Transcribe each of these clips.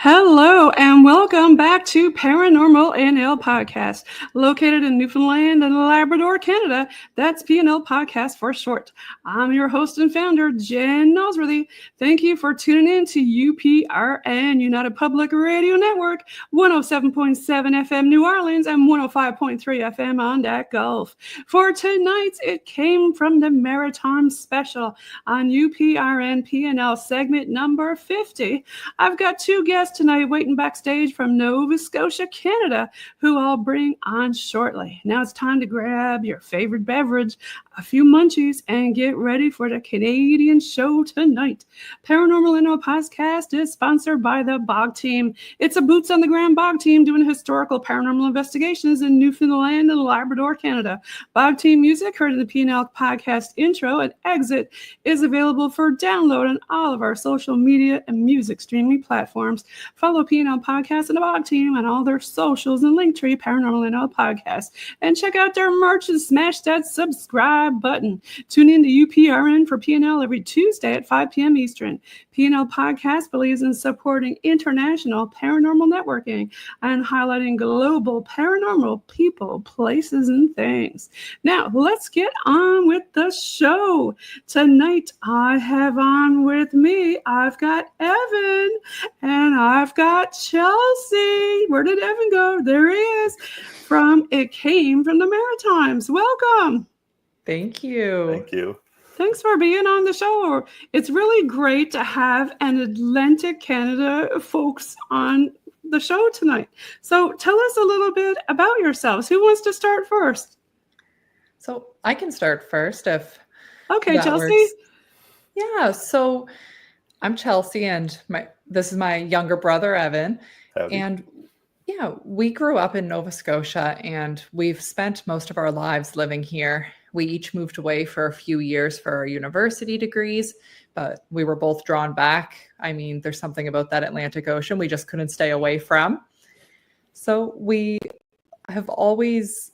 Hello and welcome back to Paranormal NL Podcast, located in Newfoundland and Labrador, Canada. That's PNL Podcast for short. I'm your host and founder, Jen Nosworthy. Thank you for tuning in to UPRN, United Public Radio Network, 107.7 FM New Orleans and 105.3 FM on that Gulf. For tonight's It Came From The Maritimes special on UPRN PNL segment number 50. I've got two guests tonight waiting backstage from Nova Scotia, Canada, who I'll bring on shortly. Now it's time to grab your favorite beverage, a few munchies, and get ready for the Canadian show tonight. Paranormal NL Podcast is sponsored by the Bog Team. It's a boots on the ground Bog Team doing historical paranormal investigations in Newfoundland and Labrador, Canada. Bog Team music heard in the PNL Podcast intro and exit is available for download on all of our social media and music streaming platforms. Follow PNL Podcast and the Bog Team on all their socials and Linktree Paranormal NL Podcast. And check out their merch and smash that subscribe button. Tune in to UPRN for PNL every Tuesday at 5 p.m. Eastern. PNL Podcast believes in supporting international paranormal networking and highlighting global paranormal people, places, and things. Now, let's get on with the show. Tonight, I have on with me, I've got Evan and I've got Chelsea. Where did Evan go? There he is. From It Came From The Maritimes. Welcome. Thank you. Thank you. Thanks for being on the show. It's really great to have an Atlantic Canada folks on the show tonight. So tell us a little bit about yourselves. Who wants to start first? So I can start first if Okay, Chelsea. Works. Yeah, so I'm Chelsea and this is my younger brother, Evan. Howdy. And yeah, we grew up in Nova Scotia and we've spent most of our lives living here. We each moved away for a few years for our university degrees, but we were both drawn back. I mean, there's something about that Atlantic Ocean we just couldn't stay away from. So we have always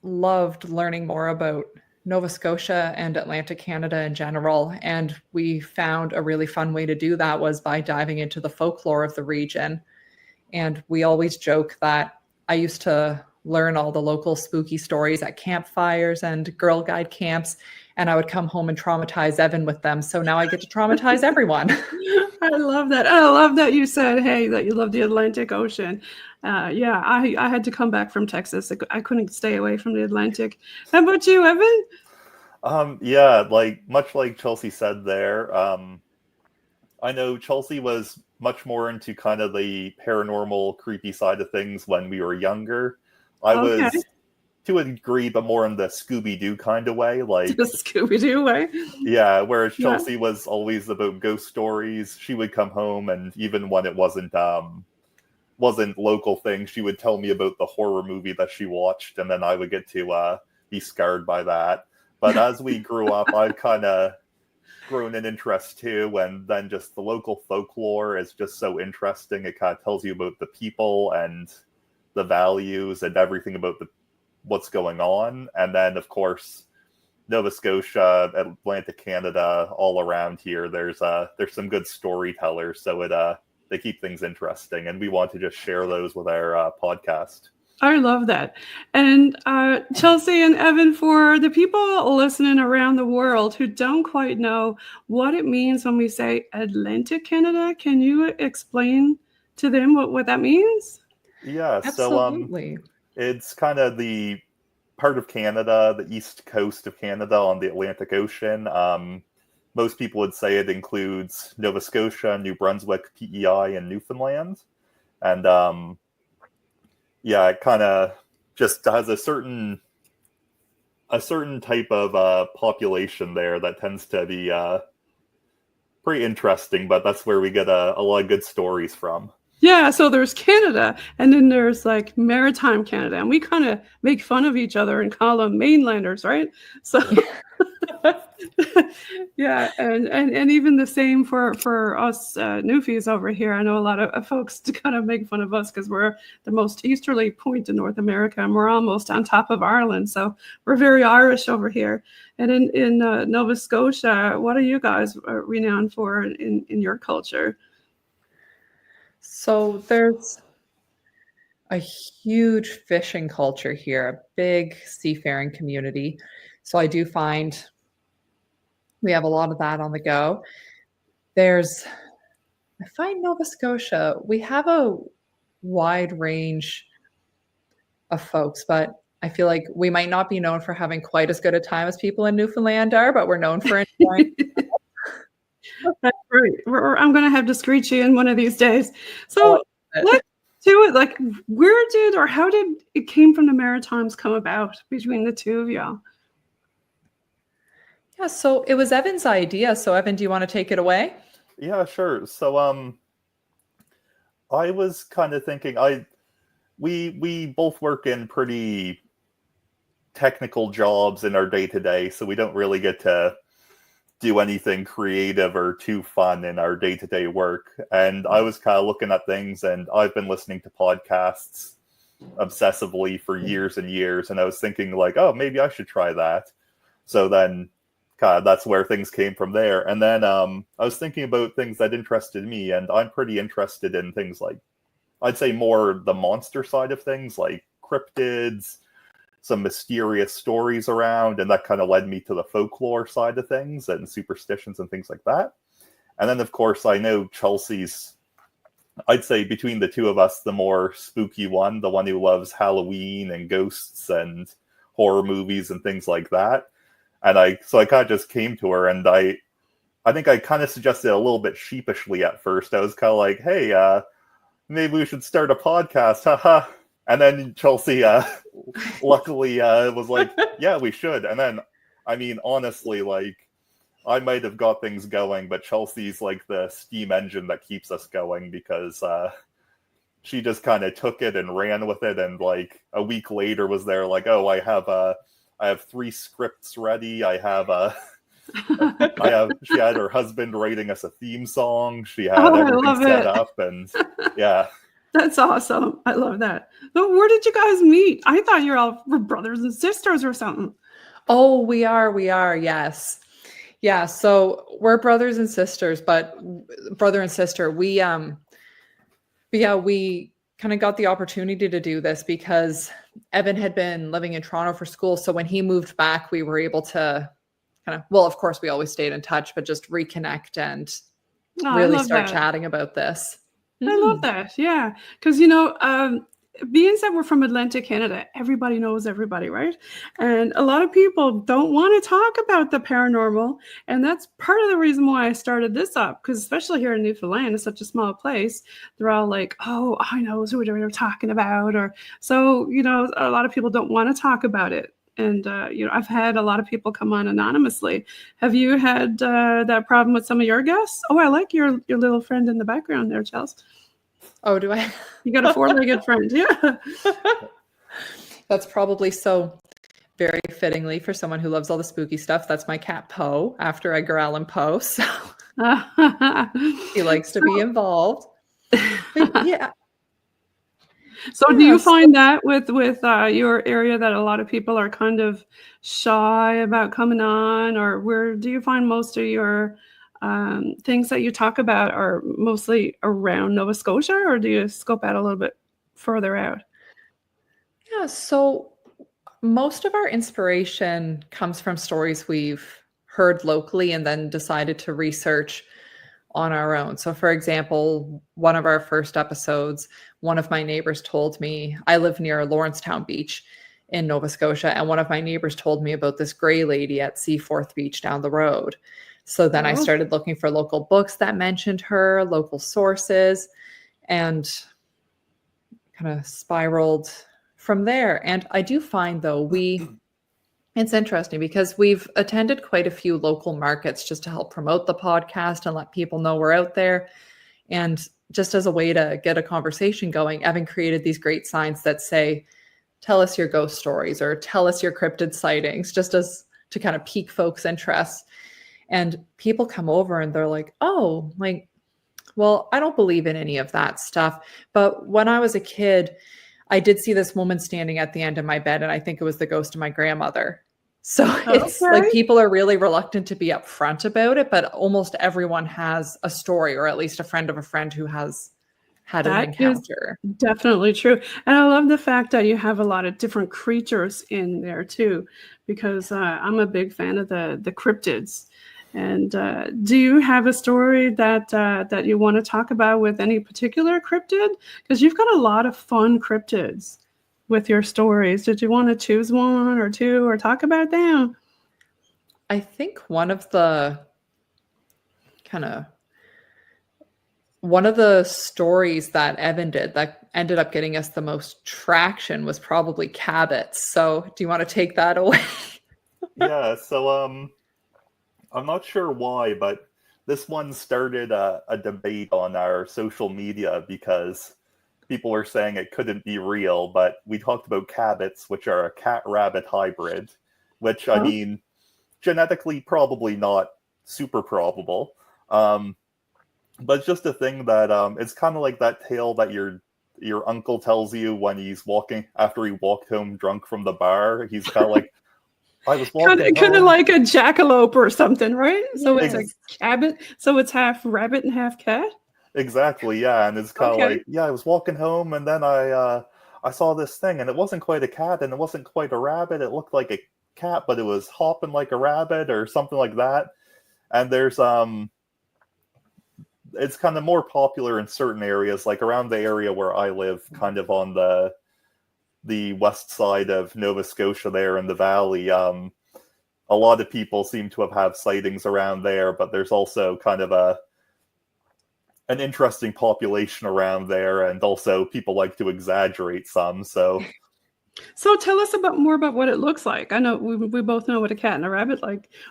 loved learning more about Nova Scotia and Atlantic Canada in general. And we found a really fun way to do that was by diving into the folklore of the region. And we always joke that I used to learn all the local spooky stories at campfires and Girl Guide camps, and I would come home and traumatize Evan with them. So now I get to traumatize everyone. I love that. I love that you said, hey, that you love the Atlantic Ocean. Yeah, I had to come back from Texas. I couldn't stay away from the Atlantic. How about you, Evan? Yeah, much like Chelsea said there, I know Chelsea was much more into kind of the paranormal, creepy side of things when we were younger. I was, to a degree, but more in the Scooby-Doo kind of way. Like the Scooby-Doo way? Yeah, whereas Chelsea was always about ghost stories. She would come home, and even when it wasn't local things, she would tell me about the horror movie that she watched, and then I would get to be scarred by that. But as we grew up, I've kind of grown an interest too, and then just the local folklore is just so interesting. It kind of tells you about the people and the values and everything about what's going on. And then, of course, Nova Scotia, Atlantic Canada, all around here, there's some good storytellers, so they keep things interesting, and we want to just share those with our podcast. I love that. And Chelsea and Evan, for the people listening around the world who don't quite know what it means when we say Atlantic Canada, can you explain to them what that means? Yeah, Absolutely. So it's kind of the part of Canada, the east coast of Canada on the Atlantic Ocean. Most people would say it includes Nova Scotia, New Brunswick, PEI, and Newfoundland. And yeah, it kind of just has a certain type of population there that tends to be pretty interesting, but that's where we get a lot of good stories from. Yeah, so there's Canada, and then there's like Maritime Canada, and we kind of make fun of each other and call them mainlanders, right? So yeah, and even the same for us Newfies over here. I know a lot of folks to kind of make fun of us because we're the most easterly point in North America, and we're almost on top of Ireland, so we're very Irish over here. And in Nova Scotia, what are you guys renowned for in your culture? So there's a huge fishing culture here, a big seafaring community. So I do find we have a lot of that on the go. I find Nova Scotia, we have a wide range of folks, but I feel like we might not be known for having quite as good a time as people in Newfoundland are, but we're known for enjoying. That's great. I'm going to have to screech you in one of these days. So let's do it. Like, where did or how did It Came From The Maritimes come about between the two of y'all? Yeah, so it was Evan's idea. So Evan, do you want to take it away? Yeah, sure. So I was kind of thinking we both work in pretty technical jobs in our day-to-day, so we don't really get to do anything creative or too fun in our day-to-day work. And I was kind of looking at things, and I've been listening to podcasts obsessively for years and years, and I was thinking like, oh, maybe I should try that. So then that's where things came from there. And then I was thinking about things that interested me, and I'm pretty interested in things like, I'd say more the monster side of things, like cryptids, some mysterious stories around, and that kind of led me to the folklore side of things and superstitions and things like that. And then, of course, I know Chelsea's, I'd say between the two of us, the more spooky one, the one who loves Halloween and ghosts and horror movies and things like that. And I kind of just came to her, and I think I kind of suggested a little bit sheepishly at first. I was kind of like, hey, maybe we should start a podcast, haha. And then Chelsea, luckily, was like, yeah, we should. And then, I mean, honestly, like, I might have got things going, but Chelsea's like the steam engine that keeps us going, because she just kind of took it and ran with it. And like a week later was there like, oh, I have 3 scripts ready. She had her husband writing us a theme song. She had everything set up, and yeah. That's awesome. I love that. But where did you guys meet? I thought you all were brothers and sisters or something. Oh, we are. Yes. Yeah. So we're brothers and sisters, but brother and sister, we kind of got the opportunity to do this because Evan had been living in Toronto for school. So when he moved back, we were able to of course we always stayed in touch, but just reconnect and really start chatting about this. I love that. Yeah. Because, being that we're from Atlantic Canada, everybody knows everybody, right? And a lot of people don't want to talk about the paranormal. And that's part of the reason why I started this up, because especially here in Newfoundland, it's such a small place. They're all like, oh, I know who they're talking about. Or so, a lot of people don't want to talk about it. And, I've had a lot of people come on anonymously. Have you had that problem with some of your guests? Oh, I like your little friend in the background there, Chelsea. Oh, do I? You got a 4-legged friend. Yeah. That's probably so very fittingly for someone who loves all the spooky stuff. That's my cat, Poe, after Edgar Allan Poe. So he likes to be involved. But yeah. So do you find that with your area that a lot of people are kind of shy about coming on, or where do you find most of your things that you talk about are mostly around Nova Scotia, or do you scope out a little bit further out? Yeah, so most of our inspiration comes from stories we've heard locally and then decided to research on our own. So for example, one of our first episodes, one of my neighbors told me, I live near Lawrencetown Beach in Nova Scotia, and one of my neighbors told me about this gray lady at Seaforth Beach down the road. So then I started looking for local books that mentioned her, local sources, and kind of spiraled from there. And I do find, though, it's interesting because we've attended quite a few local markets just to help promote the podcast and let people know we're out there. And just as a way to get a conversation going, Evan created these great signs that say, tell us your ghost stories or tell us your cryptid sightings, just as to kind of pique folks' interest. And people come over and they're like, oh, like, well, I don't believe in any of that stuff. But when I was a kid, I did see this woman standing at the end of my bed, and I think it was the ghost of my grandmother. So it's like people are really reluctant to be upfront about it, but almost everyone has a story, or at least a friend of a friend who has had an That is encounter. definitely true. And I love the fact that you have a lot of different creatures in there too, because I'm a big fan of the cryptids. And do you have a story that you want to talk about with any particular cryptid? Because you've got a lot of fun cryptids with your stories. Did you want to choose one or two or talk about them? I think one of the stories that Evan did that ended up getting us the most traction was probably Cabot's. So do you want to take that away? Yeah, so I'm not sure why, but this one started a debate on our social media because people were saying it couldn't be real, but we talked about Cabot's, which are a cat-rabbit hybrid, which, I mean, genetically probably not super probable. But it's just a thing that it's kind of like that tale that your uncle tells you when he's walking after he walked home drunk from the bar. He's kind of like, I was walking Kind of home. like a jackalope or something, right? So it's Yes. a cabot. So it's half rabbit and half cat. Exactly, yeah, and it's kind of Okay. like, yeah, I was walking home and then I saw this thing and it wasn't quite a cat and it wasn't quite a rabbit. It looked like a cat, but it was hopping like a rabbit or something like that. And there's it's kind of more popular in certain areas, like around the area where I live, kind of on the west side of Nova Scotia there in the valley. A lot of people seem to have had sightings around there, but there's also kind of an interesting population around there, and also people like to exaggerate some. So Tell us more about what it looks like. I know we both know what a cat and a rabbit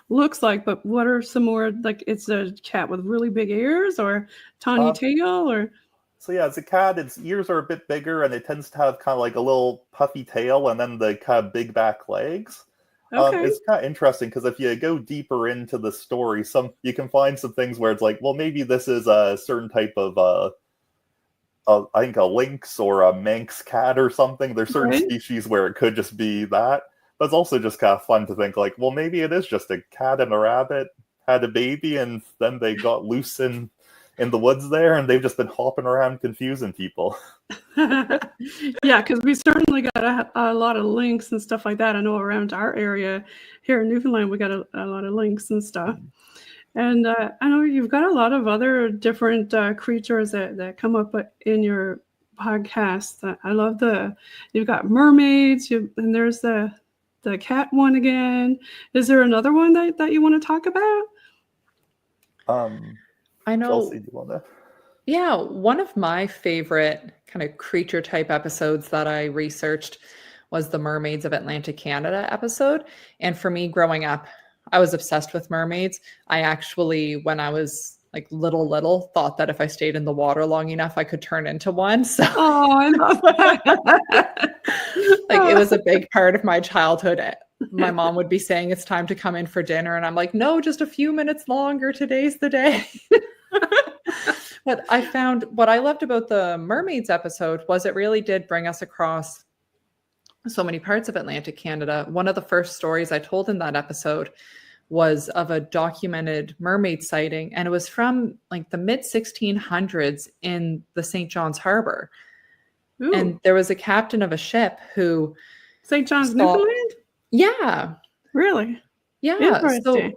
looks like, but what are some more, like, it's a cat with really big ears or tiny uh, tail or? so yeah, as a cat, its ears are a bit bigger, and it tends to have kind of like a little puffy tail, and then the kind of big back legs. Okay. It's kind of interesting because if you go deeper into the story, you can find some things where it's like, well, maybe this is a certain type of I think a lynx or a Manx cat or something. There's certain Right. species where it could just be that, but it's also just kind of fun to think like, well, maybe it is just a cat and a rabbit had a baby, and then they got loose in the woods there, and they've just been hopping around confusing people. Yeah, because we certainly got a lot of links and stuff like that. I know around our area here in Newfoundland, we got a lot of links and stuff. And I know you've got a lot of other different creatures that come up in your podcast. I love you've got mermaids, and there's the cat one again. Is there another one that you want to talk about? I know. Chelsea, do you want to? Yeah, one of my favorite kind of creature type episodes that I researched was the Mermaids of Atlantic Canada episode. And for me growing up, I was obsessed with mermaids. I actually, when I was like little, thought that if I stayed in the water long enough, I could turn into one. So Oh, I love that. like it was a big part of my childhood. My mom would be saying it's time to come in for dinner. And I'm like, no, just a few minutes longer. Today's the day. But I found what I loved about the mermaids episode was it really did bring us across so many parts of Atlantic Canada. One of the first stories I told in that episode was of a documented mermaid sighting, and it was from like the mid 1600s in the St. John's Harbor. Ooh. And there was a captain of a ship who St. John's, Newfoundland? Yeah. Really? Yeah. Interesting. So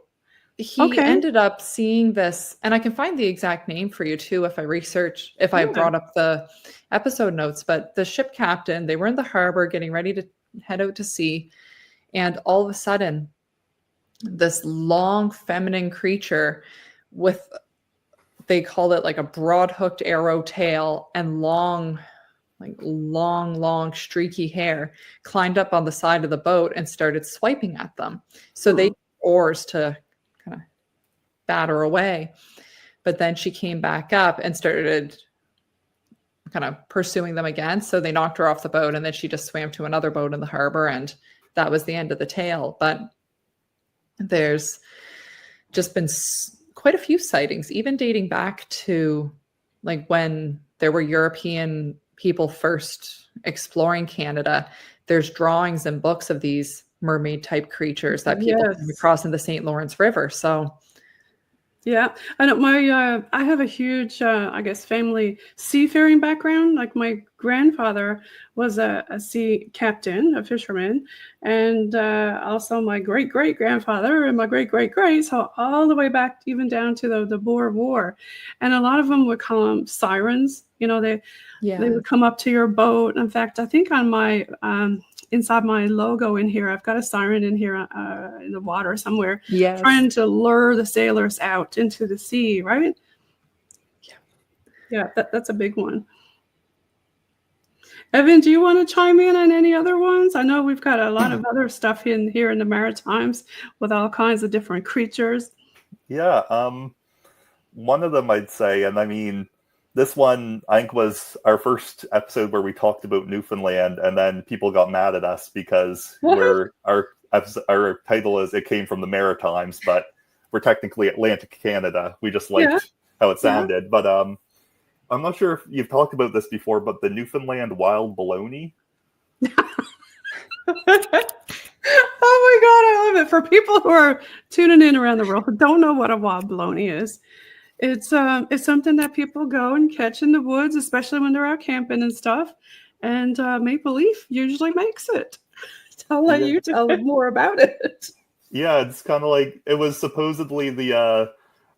he ended up seeing this, and I can find the exact name for you too if I brought up the episode notes. But the ship captain, they were in the harbor getting ready to head out to sea, and all of a sudden, this long feminine creature with, they called it like a broad hooked arrow tail and long streaky hair, climbed up on the side of the boat and started swiping at them. So they used oars to kind of batter away. But then she came back up and started kind of pursuing them again. So they knocked her off the boat, and then she just swam to another boat in the harbor, and that was the end of the tale. But there's just been quite a few sightings, even dating back to like when there were European people first exploring Canada. There's drawings and books of these mermaid type creatures that people came across in the St. Lawrence River. So Yeah, I know I have a huge, I guess, family seafaring background. Like my grandfather was a sea captain, a fisherman, and also my great great grandfather and my great great great, so all the way back even down to the Boer War, and a lot of them would call them sirens. You know, they Yeah. would come up to your boat. In fact, I think on my inside my logo in here, I've got a siren in here in the water somewhere, Yes. trying to lure the sailors out into the sea, right? Yeah. Yeah, that's a big one. Evan, do you want to chime in on any other ones? I know we've got a lot of other stuff in here in the Maritimes with all kinds of different creatures. Yeah, one of them I'd say, and I mean, this one I think was our first episode where we talked about Newfoundland, and then people got mad at us because What? our title is "It Came from the Maritimes," but we're technically Atlantic Canada. We just Yeah, liked how it yeah. sounded, but I'm not sure if you've talked about this before, but the Newfoundland wild baloney. Oh my God, I love it. For people who are tuning in around the world who don't know what a wild bologna is, it's something that people go and catch in the woods, especially when they're out camping and stuff. And Maple Leaf usually makes it. I'll let Yeah. you tell more about it. Yeah, it's kind of like it was supposedly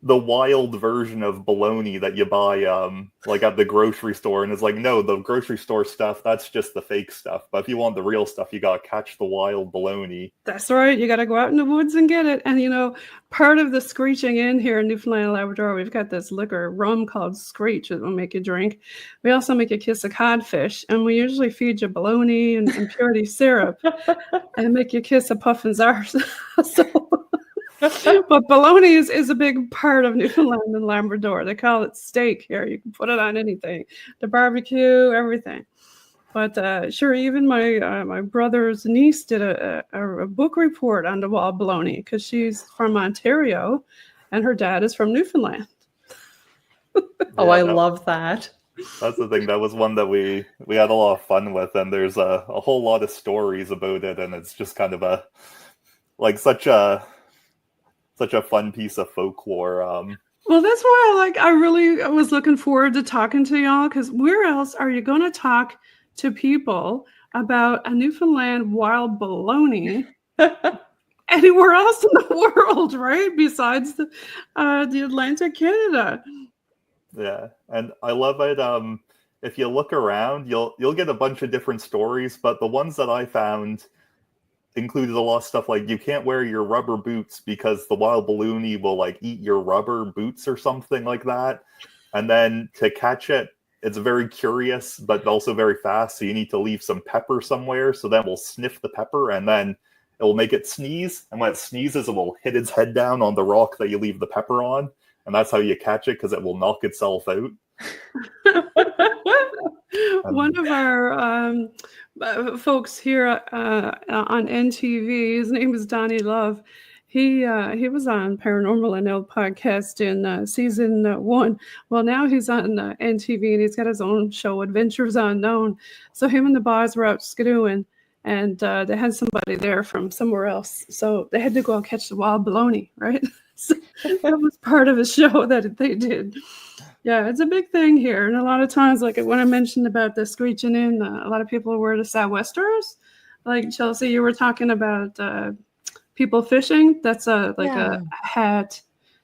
the wild version of bologna that you buy like at the grocery store, and it's like, no, the grocery store stuff, that's just the fake stuff. But if you want the real stuff, you gotta catch the wild bologna. That's right. You got to go out in the woods and get it. And part of the screeching in here in Newfoundland and Labrador, we've got this liquor rum called Screech that will make you drink. We also make you kiss a codfish, and we usually feed you bologna and purity syrup and make you kiss a puffin czars. But bologna is a big part of Newfoundland and Labrador. They call it steak here. You can put it on anything, the barbecue, everything. But sure, even my brother's niece did a book report on the wild bologna because she's from Ontario, and her dad is from Newfoundland. Oh, Yeah, I love that. that's the thing. That was one that we had a lot of fun with, and there's a whole lot of stories about it, and it's just kind of a like such a fun piece of folklore. Well, that's why I really was looking forward to talking to y'all, because where else are you going to talk to people about a Newfoundland wild bologna anywhere else in the world, right? Besides the Atlantic Canada. Yeah, and I love it. If you look around, you'll get a bunch of different stories, but the ones that I found included a lot of stuff like you can't wear your rubber boots because the wild baloney will like eat your rubber boots or something like that. And then to catch it, it's very curious, but also very fast. So you need to leave some pepper somewhere. So then we'll sniff the pepper, and then it will make it sneeze. And when it sneezes, it will hit its head down on the rock that you leave the pepper on. And that's how you catch it, because it will knock itself out. One of our folks here on NTV, his name is Donnie Love. He was on Paranormal NL podcast in season 1. Well, now he's on NTV, and he's got his own show, Adventures Unknown. So him and the boys were out skidooing, and they had somebody there from somewhere else. So they had to go and catch the wild bologna, right? So that was part of a show that they did. Yeah, it's a big thing here. And a lot of times, like when I mentioned about the screeching in, a lot of people wear the sou'westers. Like Chelsea, you were talking about people fishing. That's a hat,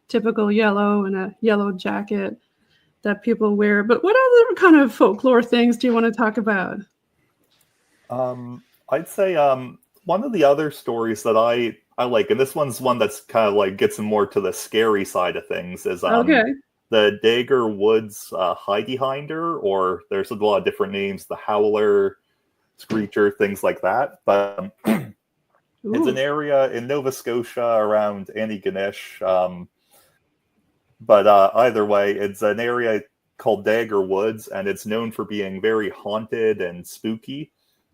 typical yellow, and a yellow jacket that people wear. But what other kind of folklore things do you want to talk about? I'd say one of the other stories that I like, and this one's one that's kind of like gets more to the scary side of things, is Okay. the Dagger Woods Hinder, or there's a lot of different names, the Howler, Screecher, things like that. But it's an area in Nova Scotia around Antigonish. But either way, it's an area called Dagger Woods, and it's known for being very haunted and spooky.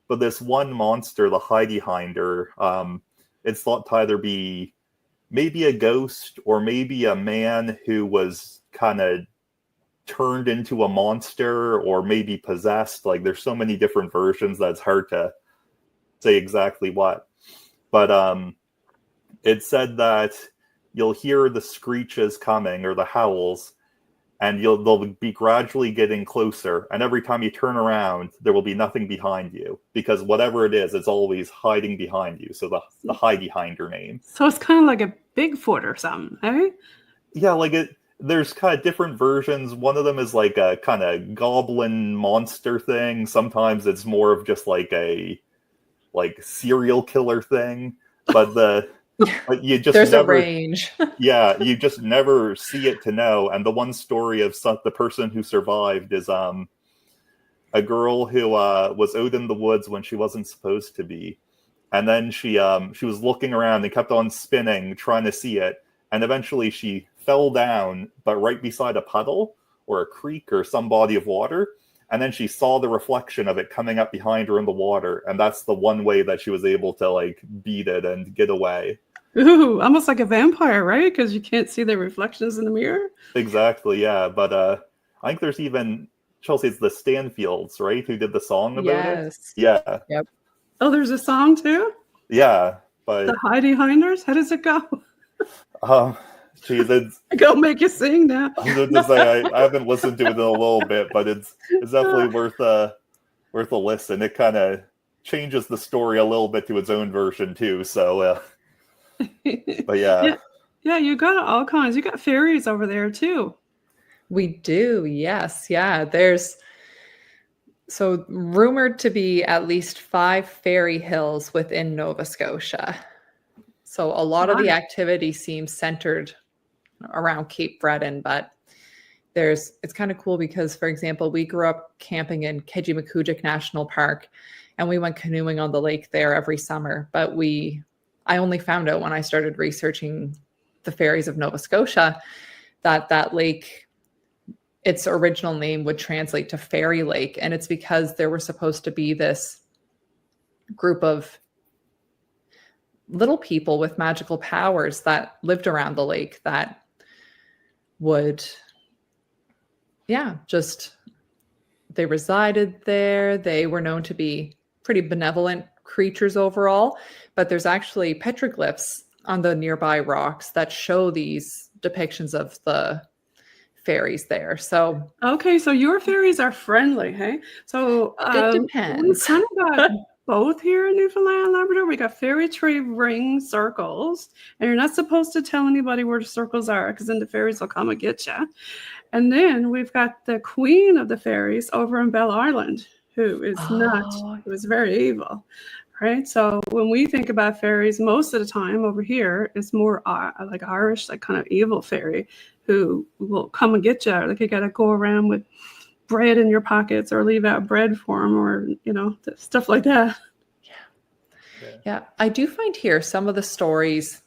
But this one monster, the Hinder, it's thought to either be maybe a ghost or maybe a man who was kind of turned into a monster, or maybe possessed. Like there's so many different versions that it's hard to say exactly what. But it said that you'll hear the screeches coming or the howls, and they'll be gradually getting closer. And every time you turn around, there will be nothing behind you, because whatever it is, it's always hiding behind you. So the hide-behinder name. So it's kind of like a Bigfoot or something, eh? Yeah, like there's kind of different versions. One of them is like a kind of goblin monster thing. Sometimes it's more of just like a serial killer thing. But but you just There's never, a range. yeah, you just never see it to know. And the one story of the person who survived is a girl who was out in the woods when she wasn't supposed to be, and then she was looking around and kept on spinning trying to see it, and eventually she fell down, but right beside a puddle or a creek or some body of water. And then she saw the reflection of it coming up behind her in the water. And that's the one way that she was able to like beat it and get away. Ooh, almost like a vampire, right? Because you can't see the reflections in the mirror. Exactly, yeah. But I think there's even, Chelsea, it's the Stanfields, right? Who did the song about it? Yeah. Yep. Oh, there's a song too? Yeah. But The Heidi-Hinders? How does it go? Geez, it's, Go make you sing now. I was going to say, I haven't listened to it in a little bit, but it's definitely worth a listen. It kind of changes the story a little bit to its own version too. So, but yeah. Yeah, you got all kinds. You got fairies over there too. We do, yes. Yeah, there's so rumored to be at least 5 fairy hills within Nova Scotia. So a lot of the activity seems centered around Cape Breton, but it's kind of cool because, for example, we grew up camping in Kejimkujik National Park, and we went canoeing on the lake there every summer. But I only found out when I started researching the fairies of Nova Scotia that lake, its original name would translate to fairy lake, and it's because there were supposed to be this group of little people with magical powers that lived around the lake that would, they resided there. They were known to be pretty benevolent creatures overall, but there's actually petroglyphs on the nearby rocks that show these depictions of the fairies there. So okay, so your fairies are friendly, hey? So it depends. We kind of got both here in Newfoundland and Labrador. We got fairy tree ring circles, and you're not supposed to tell anybody where the circles are, because then the fairies will come and get you. And then we've got the queen of the fairies over in Bell Island, who is who is very evil, right? So when we think about fairies, most of the time over here, it's more like Irish, like kind of evil fairy who will come and get you. Like you got to go around with bread in your pockets or leave out bread for them, or, stuff like that. Yeah. I do find here some of the stories,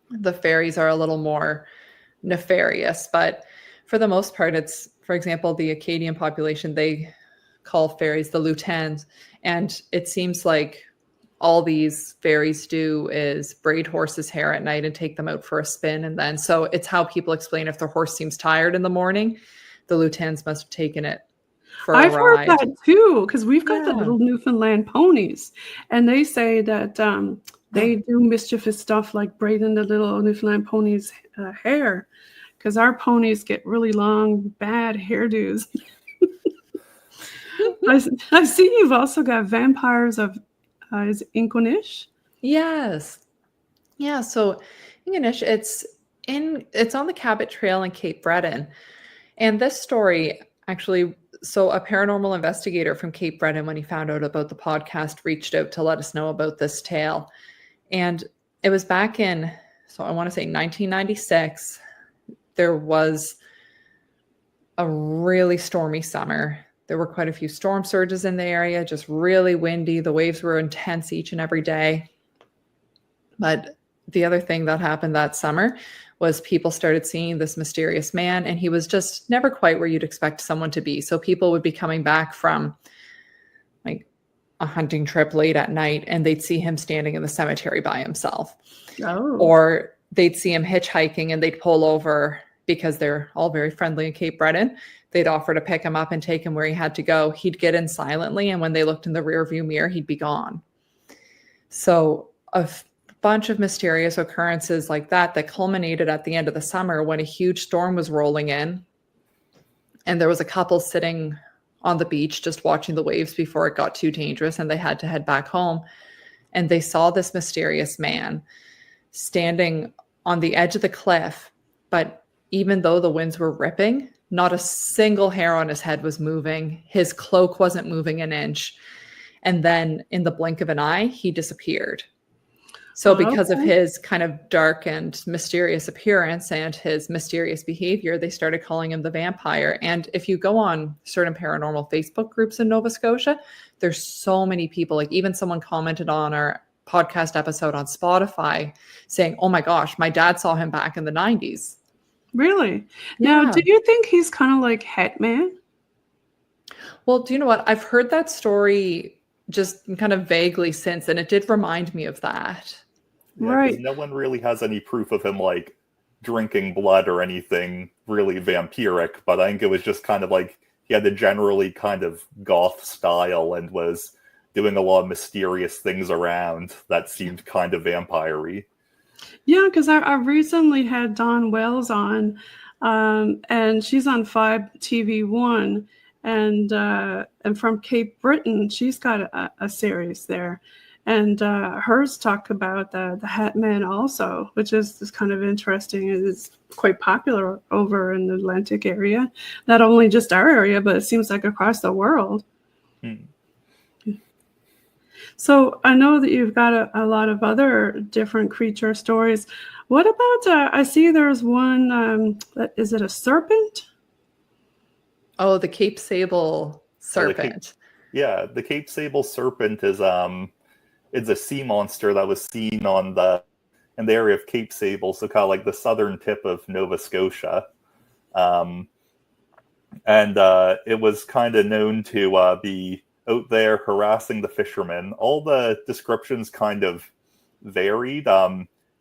the fairies are a little more nefarious, but for the most part, it's, for example, the Acadian population, they call fairies the lutins. And it seems like all these fairies do is braid horses' hair at night and take them out for a spin. And then, so it's how people explain if their horse seems tired in the morning, the lutins must have taken it for a ride. I've heard that too, because we've got the little Newfoundland ponies, and they say that they do mischievous stuff like braiding the little Newfoundland ponies' hair, because our ponies get really long, bad hairdos. I see you've also got vampires of is Inquinish? Yes. Yeah, so Inquinish, it's on the Cabot Trail in Cape Breton. And this story actually, so a paranormal investigator from Cape Breton, when he found out about the podcast, reached out to let us know about this tale. And it was back in, so I want to say 1996. There was a really stormy summer. There were quite a few storm surges in the area, just really windy. The waves were intense each and every day. But the other thing that happened that summer was people started seeing this mysterious man, and he was just never quite where you'd expect someone to be. So people would be coming back from like a hunting trip late at night, and they'd see him standing in the cemetery by himself. Oh. Or they'd see him hitchhiking, and they'd pull over because they're all very friendly in Cape Breton. They'd offer to pick him up and take him where he had to go. He'd get in silently, and when they looked in the rearview mirror, he'd be gone. So a bunch of mysterious occurrences like that culminated at the end of the summer when a huge storm was rolling in. And there was a couple sitting on the beach just watching the waves before it got too dangerous, and they had to head back home. And they saw this mysterious man standing on the edge of the cliff. But even though the winds were ripping, not a single hair on his head was moving. His cloak wasn't moving an inch. And then in the blink of an eye, he disappeared. So because of his kind of dark and mysterious appearance and his mysterious behavior, they started calling him the vampire. And if you go on certain paranormal Facebook groups in Nova Scotia, there's so many people, like even someone commented on our podcast episode on Spotify saying, oh my gosh, my dad saw him back in the 90s. Really? Yeah. Now, do you think he's kind of like Hetman? Well, do you know what? I've heard that story just kind of vaguely since, and it did remind me of that. Yeah, right. No one really has any proof of him like drinking blood or anything really vampiric, but I think it was just kind of like he had a generally kind of goth style and was doing a lot of mysterious things around that seemed kind of vampire-y. Yeah, because I recently had Dawn Wells on, and she's on 5TV1, and from Cape Breton, she's got a series there. And hers talk about the Hat Man also, which is kind of interesting. It's quite popular over in the Atlantic area. Not only just our area, but it seems like across the world. So I know that you've got a lot of other different creature stories. What about, I see there's one, is it a serpent? Oh, the Cape Sable serpent. The Cape Sable serpent is it's a sea monster that was seen in the area of Cape Sable, so kind of like the southern tip of Nova Scotia. And it was kind of known to be out there harassing the fishermen. All the descriptions kind of varied.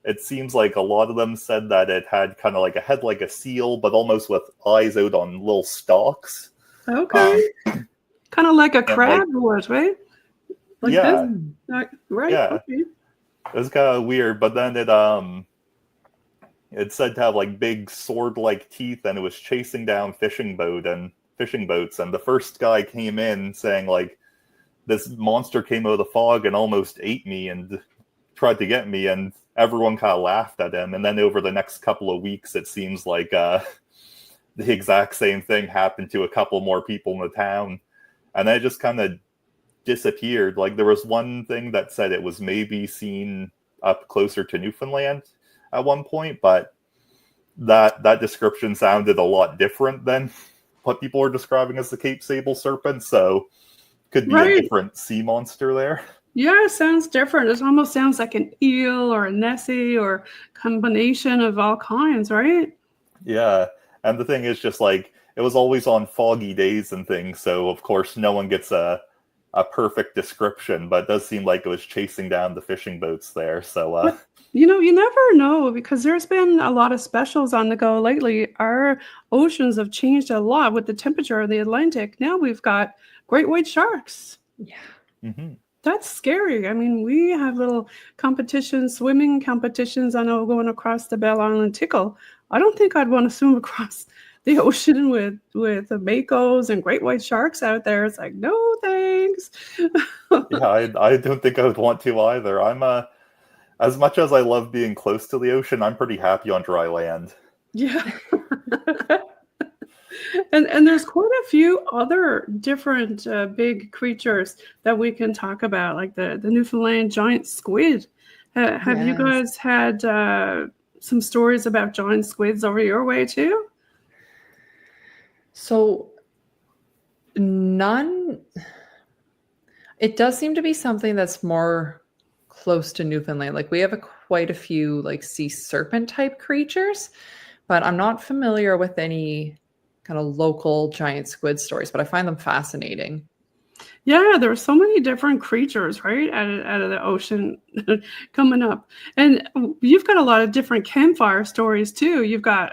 It seems like a lot of them said that it had kind of like a head like a seal, but almost with eyes out on little stalks. Okay. Kind of like a crab would, right? Like yeah. This? Right. Yeah. Okay. It was kind of weird, but then it's said to have like big sword-like teeth, and it was chasing down fishing boats, and the first guy came in saying like, this monster came out of the fog and almost ate me and tried to get me, and everyone kind of laughed at him. And then over the next couple of weeks, it seems like the exact same thing happened to a couple more people in the town, and then it just kind of disappeared. Like there was one thing that said it was maybe seen up closer to Newfoundland at one point, but that description sounded a lot different than what people are describing as the Cape Sable serpent, so could be a different sea monster there. Yeah, it sounds different. It almost sounds like an eel or a Nessie or combination of all kinds, right? Yeah, and the thing is just like, it was always on foggy days and things, so of course no one gets a perfect description, but it does seem like it was chasing down the fishing boats there. So, you never know, because there's been a lot of specials on the go lately. Our oceans have changed a lot with the temperature of the Atlantic. Now we've got great white sharks. Yeah. Mm-hmm. That's scary. I mean, we have little competitions, swimming competitions. I know going across the Belle Island Tickle. I don't think I'd want to swim across the ocean with the makos and great white sharks out there. It's like, no thanks. Yeah, I don't think I would want to either. I'm as much as I love being close to the ocean, I'm pretty happy on dry land. Yeah. And there's quite a few other different big creatures that we can talk about, like the Newfoundland giant squid. Have you guys had some stories about giant squids over your way too? So none. It does seem to be something that's more close to Newfoundland. Like we have quite a few like sea serpent type creatures, but I'm not familiar with any kind of local giant squid stories, but I find them fascinating. Yeah, there are so many different creatures, right, out of the ocean coming up. And you've got a lot of different campfire stories too. You've got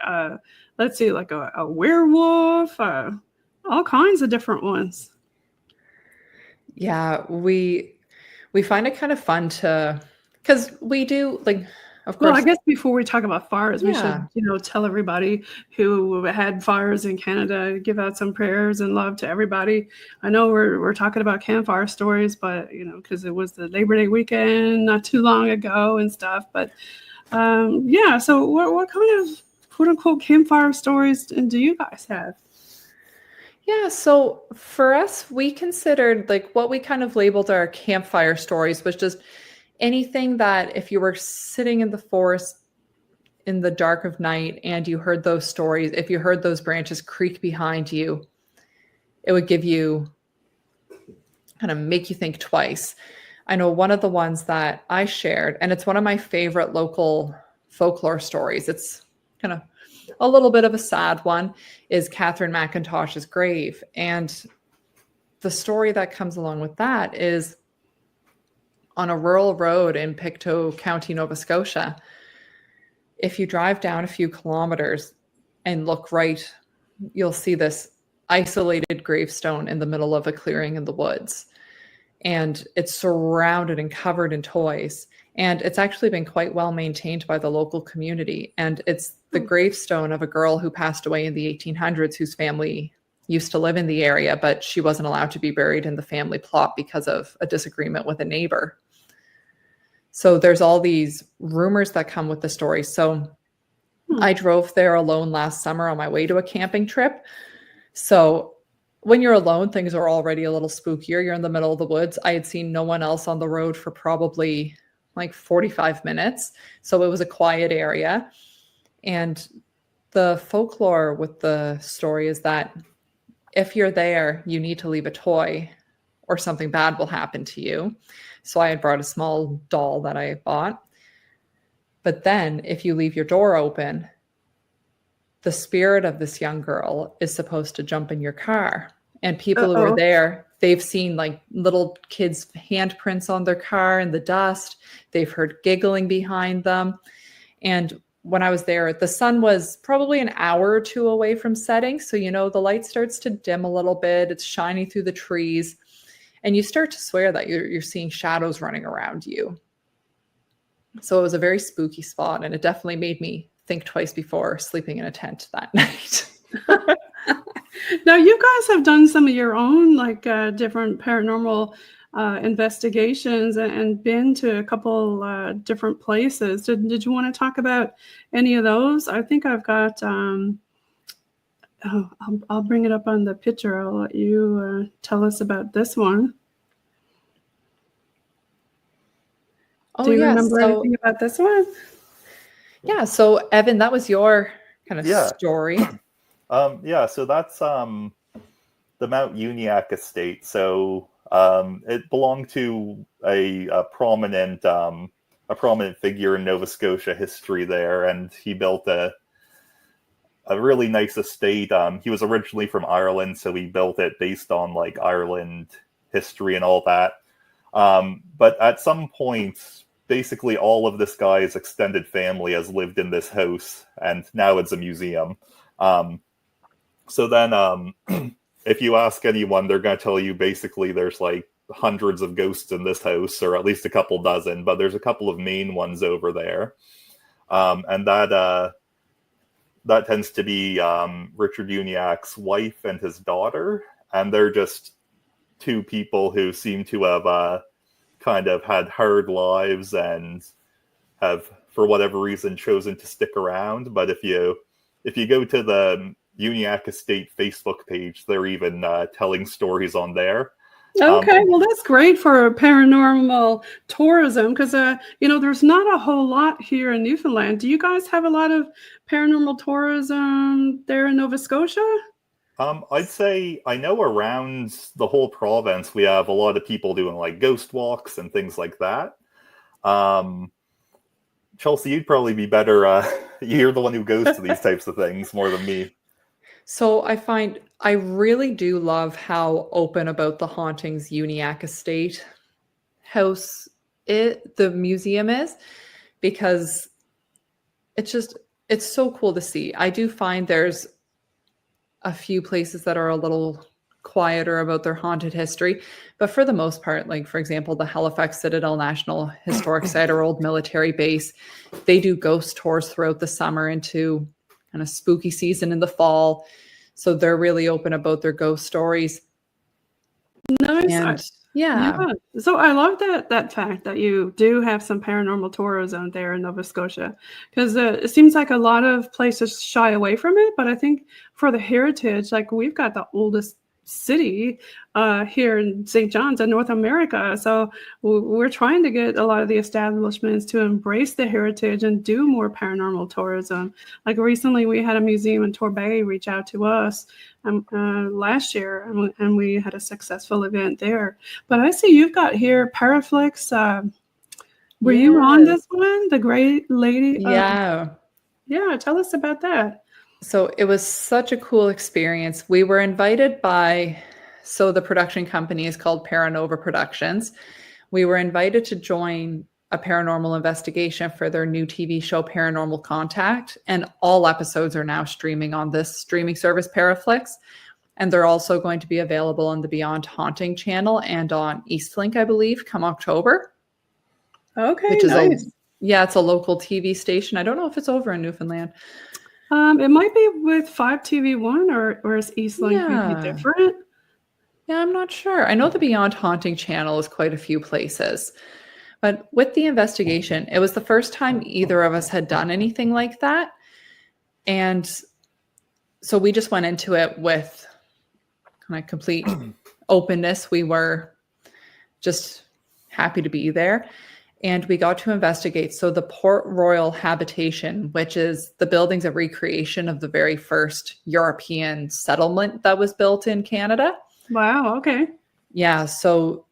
let's see, like a werewolf, all kinds of different ones. Yeah, we find it kind of fun to Because we do, like, of Well, I course, guess before we talk about fires, we should, yeah. tell everybody who had fires in Canada, give out some prayers and love to everybody. I know we're talking about campfire stories, but because it was the Labor Day weekend not too long ago and stuff. But yeah, so what kind of quote unquote campfire stories do you guys have? Yeah, so for us, we considered like what we kind of labeled our campfire stories was just anything that if you were sitting in the forest in the dark of night and you heard those stories, if you heard those branches creak behind you, it would give you kind of make you think twice. I know one of the ones that I shared, and it's one of my favorite local folklore stories. It's kind of a little bit of a sad one, is Catherine McIntosh's grave. And the story that comes along with that is on a rural road in Pictou County, Nova Scotia. If you drive down a few kilometers and look right, you'll see this isolated gravestone in the middle of a clearing in the woods. And it's surrounded and covered in toys. And it's actually been quite well maintained by the local community. And it's the gravestone of a girl who passed away in the 1800s whose family used to live in the area, but she wasn't allowed to be buried in the family plot because of a disagreement with a neighbor. So there's all these rumors that come with the story. So I drove there alone last summer on my way to a camping trip. So when you're alone, things are already a little spookier. You're in the middle of the woods. I had seen no one else on the road for probably like 45 minutes. So it was a quiet area. And the folklore with the story is that if you're there, you need to leave a toy or something bad will happen to you. So I had brought a small doll that I bought. But then if you leave your door open, the spirit of this young girl is supposed to jump in your car. And people who are there, they've seen like little kids' handprints on their car in the dust. They've heard giggling behind them. And when I was there, the sun was probably an hour or two away from setting. So, the light starts to dim a little bit. It's shining through the trees. And you start to swear that you're seeing shadows running around you. So it was a very spooky spot. And it definitely made me think twice before sleeping in a tent that night. Now, you guys have done some of your own, like different paranormal investigations and been to a couple different places. Did you want to talk about any of those? I think I've got, I'll bring it up on the picture. I'll let you tell us about this one. Do you remember anything about this one? Yeah. So Evan, that was your kind of story. So that's the Mount Uniacke estate. So it belonged to a prominent figure in Nova Scotia history there, and he built a really nice estate. He was originally from Ireland, so he built it based on like Ireland history and all that. But at some point, basically all of this guy's extended family has lived in this house, and now it's a museum. So then if you ask anyone, they're going to tell you basically there's like hundreds of ghosts in this house, or at least a couple dozen, but there's a couple of main ones over there. And that tends to be Richard Uniacke's wife and his daughter. And they're just two people who seem to have kind of had hard lives and have, for whatever reason, chosen to stick around. But if you go to the Uniacke Estate Facebook page, they're even telling stories on there. Okay, well, that's great for paranormal tourism because, there's not a whole lot here in Newfoundland. Do you guys have a lot of paranormal tourism there in Nova Scotia? I'd say I know around the whole province, we have a lot of people doing like ghost walks and things like that. Chelsea, you'd probably be better. You're the one who goes to these types of things more than me. So I find I really do love how open about the hauntings Uniacke Estate house the museum is, because it's so cool to see. I do find there's a few places that are a little quieter about their haunted history. But for the most part, like for example, the Halifax Citadel National Historic Site, or old military base, they do ghost tours throughout the summer into kind of spooky season in the fall. So they're really open about their ghost stories. Nice. And yeah. So I love that fact that you do have some paranormal tourism there in Nova Scotia, because it seems like a lot of places shy away from it. But I think for the heritage, like we've got the oldest city here in St. John's in North America. So we're trying to get a lot of the establishments to embrace the heritage and do more paranormal tourism. Like recently we had a museum in Torbay reach out to us last year, and we had a successful event there. But I see you've got here Paraflix. Were you on this one? The Gray Lady? Yeah. Yeah, tell us about that. So it was such a cool experience. We were invited by, so the production company is called Paranova Productions. We were invited to join a paranormal investigation for their new TV show, Paranormal Contact. And all episodes are now streaming on this streaming service, Paraflix. And they're also going to be available on the Beyond Haunting channel and on Eastlink, I believe, come October. Okay, which is nice. it's a local TV station. I don't know if it's over in Newfoundland. It might be with 5TV1 or is Eastlink maybe different? Yeah, I'm not sure. I know the Beyond Haunting channel is quite a few places. But with the investigation, it was the first time either of us had done anything like that. And so we just went into it with kind of complete openness. We were just happy to be there. And we got to investigate. So the Port Royal habitation, which is the buildings of recreation of the very first European settlement that was built in Canada. Wow, okay. Yeah, so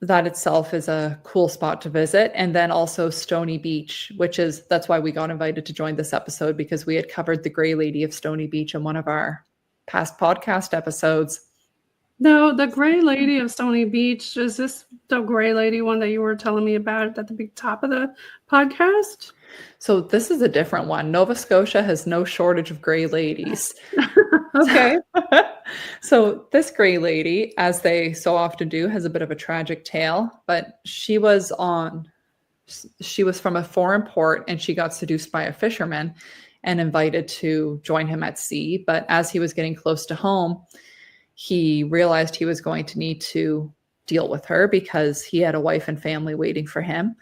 that itself is a cool spot to visit. And then also Stony Beach, that's why we got invited to join this episode, because we had covered the Grey Lady of Stony Beach in one of our past podcast episodes. No, the Gray Lady of Stony Beach, is this the Gray Lady one that you were telling me about at the big top of the podcast? So this is a different one. Nova Scotia has no shortage of Gray Ladies. Okay. So this Gray Lady, as they so often do, has a bit of a tragic tale, but she was from a foreign port, and she got seduced by a fisherman and invited to join him at sea. But as he was getting close to home, he realized he was going to need to deal with her because he had a wife and family waiting for him.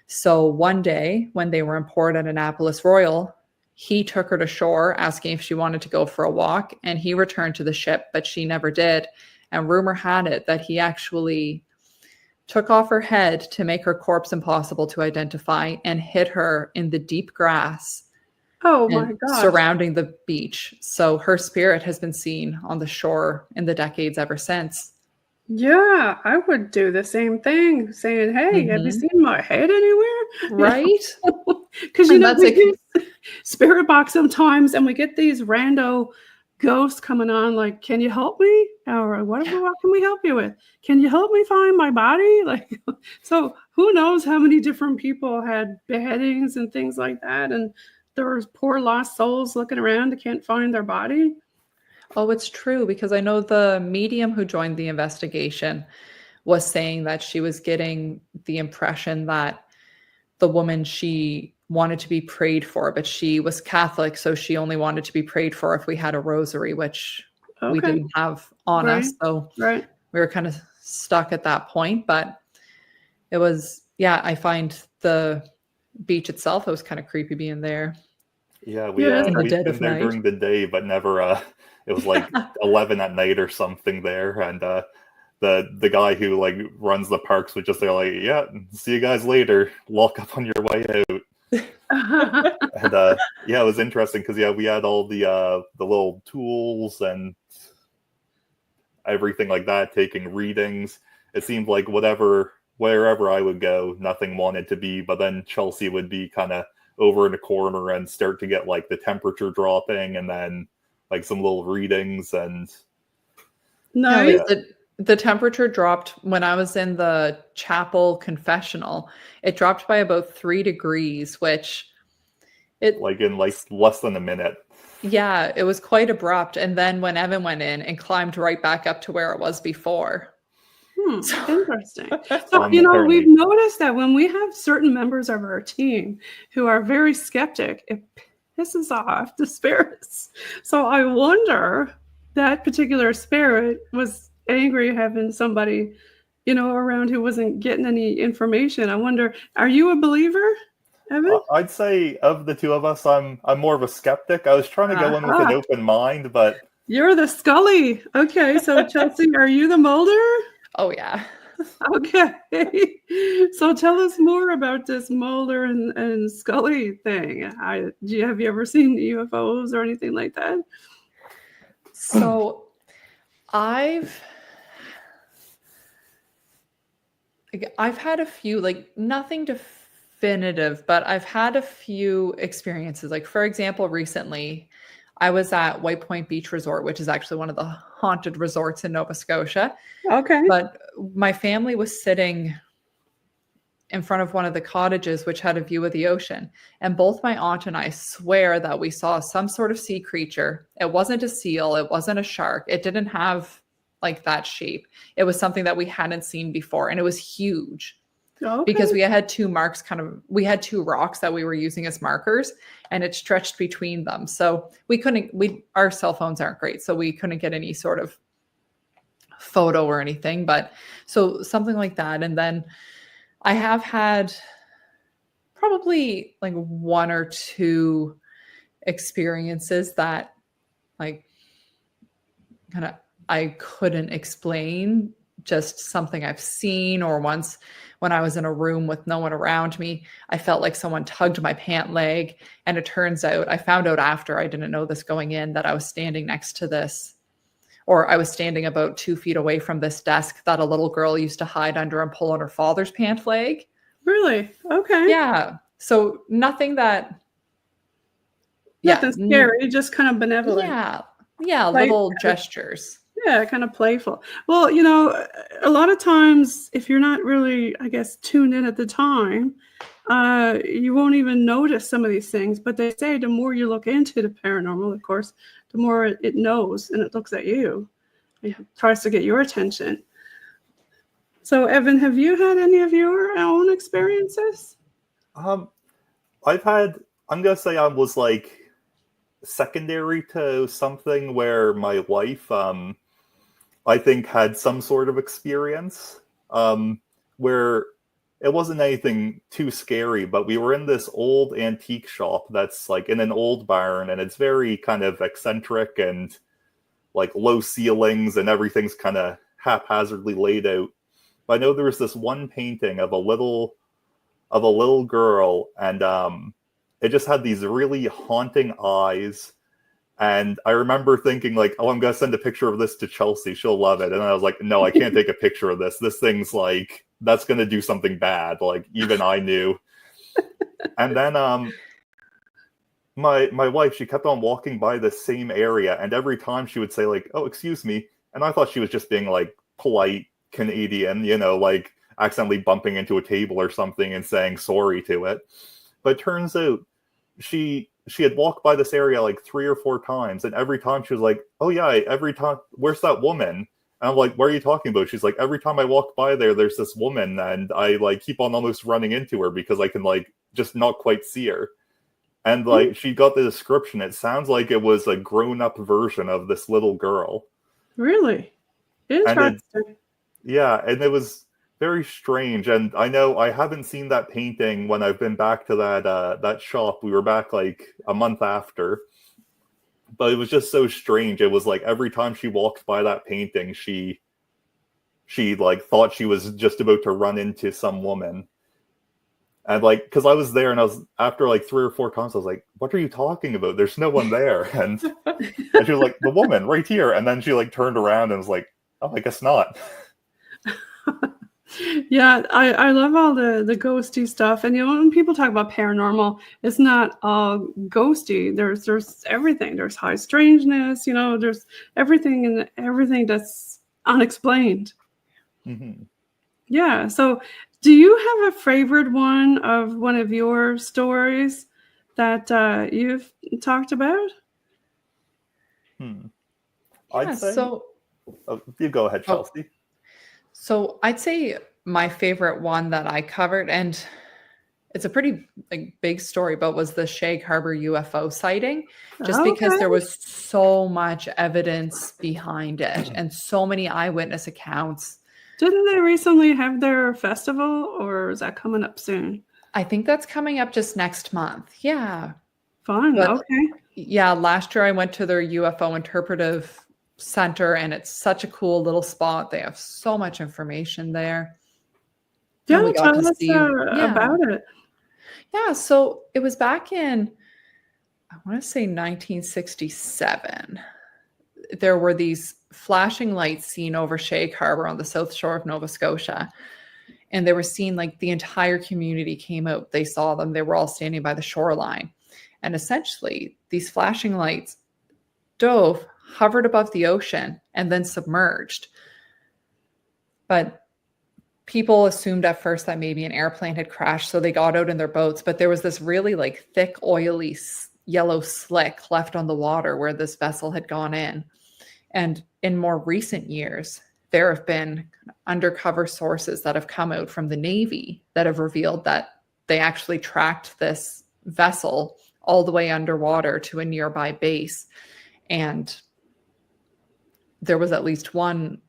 So one day when they were in port at Annapolis Royal, he took her to shore asking if she wanted to go for a walk, and he returned to the ship, but she never did. And rumor had it that he actually took off her head to make her corpse impossible to identify and hid her in the deep grass. Oh my God. Surrounding the beach. So her spirit has been seen on the shore in the decades ever since. Yeah, I would do the same thing, saying, hey, have you seen my head anywhere? Right? Because, we use Spirit Box sometimes, and we get these rando ghosts coming on, like, can you help me? Or what can we help you with? Can you help me find my body? Like, so who knows how many different people had beheadings and things like that, and there were poor lost souls looking around that can't find their body. Oh, it's true, because I know the medium who joined the investigation was saying that she was getting the impression that the woman, she wanted to be prayed for, but she was Catholic, so she only wanted to be prayed for if we had a rosary, which we didn't have on us. So we were kind of stuck at that point. But it was, I find the beach itself, it was kind of creepy being there. Yeah, we've been there during the day, but never it was like 11 at night or something there, and the guy who like runs the parks would just say like, yeah, see you guys later, lock up on your way out. And it was interesting because we had all the little tools and everything like that, taking readings. It seemed like wherever I would go, nothing wanted to be, but then Chelsea would be kind of over in the corner and start to get like the temperature dropping, and then like some little readings. And nice. The temperature dropped when I was in the chapel confessional. It dropped by about 3 degrees, which like in like less than a minute. Yeah, it was quite abrupt. And then when Evan went in and climbed right back up to where it was before. Interesting. So, we've noticed that when we have certain members of our team who are very skeptic, it pisses off the spirits. So I wonder that particular spirit was angry having somebody, around who wasn't getting any information. I wonder, are you a believer, Evan? I'd say of the two of us, I'm more of a skeptic. I was trying to go in with an open mind, but you're the Scully. Okay, so Chelsea, are you the Mulder? Oh yeah. Okay. So tell us more about this Mulder and Scully thing. Have you ever seen UFOs or anything like that? So I've had a few, like nothing definitive, but I've had a few experiences. Like for example, recently I was at White Point Beach Resort, which is actually one of the haunted resorts in Nova Scotia. Okay. But my family was sitting in front of one of the cottages, which had a view of the ocean. And both my aunt and I swear that we saw some sort of sea creature. It wasn't a seal. It wasn't a shark. It didn't have like that shape. It was something that we hadn't seen before. And it was huge. Okay. Because we had two marks we had two rocks that we were using as markers and it stretched between them. So our cell phones aren't great. So we couldn't get any sort of photo or anything, but so something like that. And then I have had probably like one or two experiences that like kind of I couldn't explain, just something I've seen. Or once when I was in a room with no one around me, I felt like someone tugged my pant leg. And it turns out, I found out after, I didn't know this going in, that I was standing next to this, or I was standing about 2 feet away from this desk that a little girl used to hide under and pull on her father's pant leg. Really? Okay. Yeah. So nothing that... Nothing scary, just kind of benevolent. Yeah. Yeah, little gestures. Yeah, kind of playful. Well, a lot of times if you're not really, I guess, tuned in at the time, you won't even notice some of these things. But they say the more you look into the paranormal, of course, the more it knows and it looks at you. It tries to get your attention. So, Evan, have you had any of your own experiences? I'm going to say I was like secondary to something where my wife, I think, had some sort of experience where it wasn't anything too scary, but we were in this old antique shop that's like in an old barn, and it's very kind of eccentric and like low ceilings and everything's kind of haphazardly laid out. But I know there was this one painting of a little girl, and it just had these really haunting eyes. And I remember thinking like, oh, I'm going to send a picture of this to Chelsea. She'll love it. And I was like, no, I can't take a picture of this. This thing's like, that's going to do something bad. Like even I knew. And then my wife, she kept on walking by the same area. And every time she would say like, oh, excuse me. And I thought she was just being like polite Canadian, like accidentally bumping into a table or something and saying sorry to it. But it turns out she had walked by this area like 3 or 4 times, and every time she was like, oh yeah, every time, where's that woman? And I'm like, what are you talking about? She's like, every time I walk by there's this woman, and I like keep on almost running into her because I can like just not quite see her. And like she got the description, it sounds like it was a grown-up version of this little girl. Really? Interesting. And it was very strange. And I know I haven't seen that painting when I've been back to that shop. We were back like a month after, but it was just so strange. It was like every time she walked by that painting, she like thought she was just about to run into some woman. And like, because I was there, and I was, after like 3 or 4 times, I was like, what are you talking about? There's no one there. And she was like, the woman right here. And then she like turned around and was like, oh, I guess not. Yeah, I love all the ghosty stuff. And when people talk about paranormal, it's not all ghosty. There's everything. There's high strangeness, there's everything that's unexplained. Mm-hmm. Yeah. So do you have a favorite one of your stories that you've talked about? I'd Yeah, say. You go ahead, oh, Chelsea. so I'd say my favorite one that I covered, and it's a pretty big story, but was the Shag Harbor UFO sighting, just because Okay. there was so much evidence behind it and so many eyewitness accounts. Didn't they recently have their festival, or is that coming up soon? I think that's coming up just next month. Yeah. Fun. But Okay. yeah, last year I went to their UFO interpretive center, and it's such a cool little spot. They have so much information there. And Yeah, we got to tell us see, yeah. about it. Yeah, so it was back in, I want to say 1967. There were these flashing lights seen over Shag Harbor on the south shore of Nova Scotia. And they were seen, like the entire community came out. They saw them. They were all standing by the shoreline. And essentially, these flashing lights dove, hovered above the ocean, and then submerged. But people assumed at first that maybe an airplane had crashed, so they got out in their boats. But there was this really thick, oily, yellow slick left on the water where this vessel had gone in. And in more recent years, there have been undercover sources that have come out from the Navy that have revealed that they actually tracked this vessel all the way underwater to a nearby base. And there was at least one